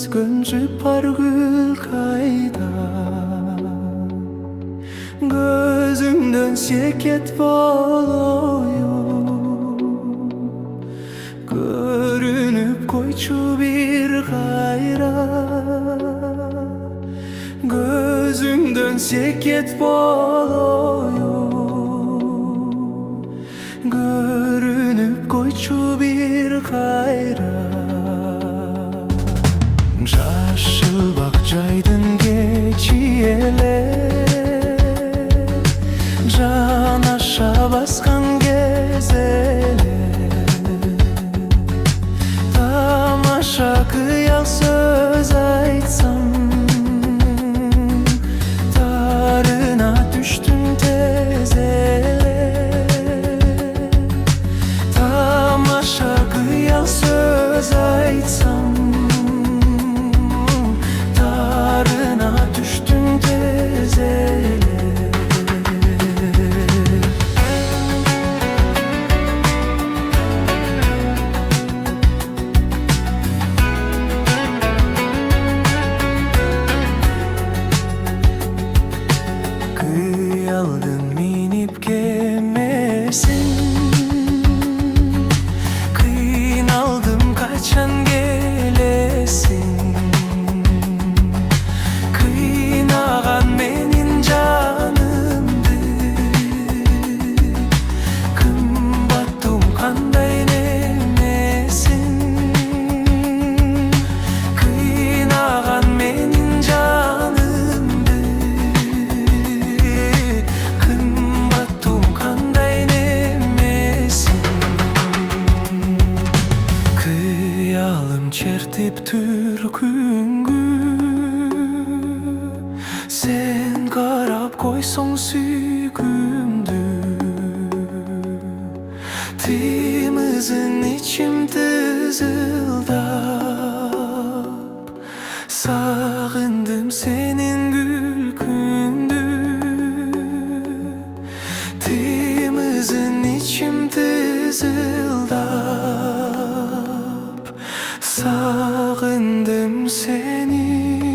özgünce pargül kayda. Gözümden şeket boluyor, görünüp koyçu bir gayra. Gözümden şeket boluyor, görünüp koyçu bir gayra. Jaşıl bakçaydın geçiyele, can aşağı baskan gezele. Tamaşa kıyal söz aytsam, tarına düştün tezele. Tamaşa kıyal söz aytsam, tarına düştün tezele. Kıyaldın minip kemesin, kıynaldım kaçan gelesin. Kıynagan menin canımdı, kımbattım kanday nemesin. Kıynagan menin canımdı, çertip türküngü. Sen karap koyson süykümdü, timizin içimde zıldap. Sağındım senin gülkündü, timizin içimde zıldap. Sağındım seni.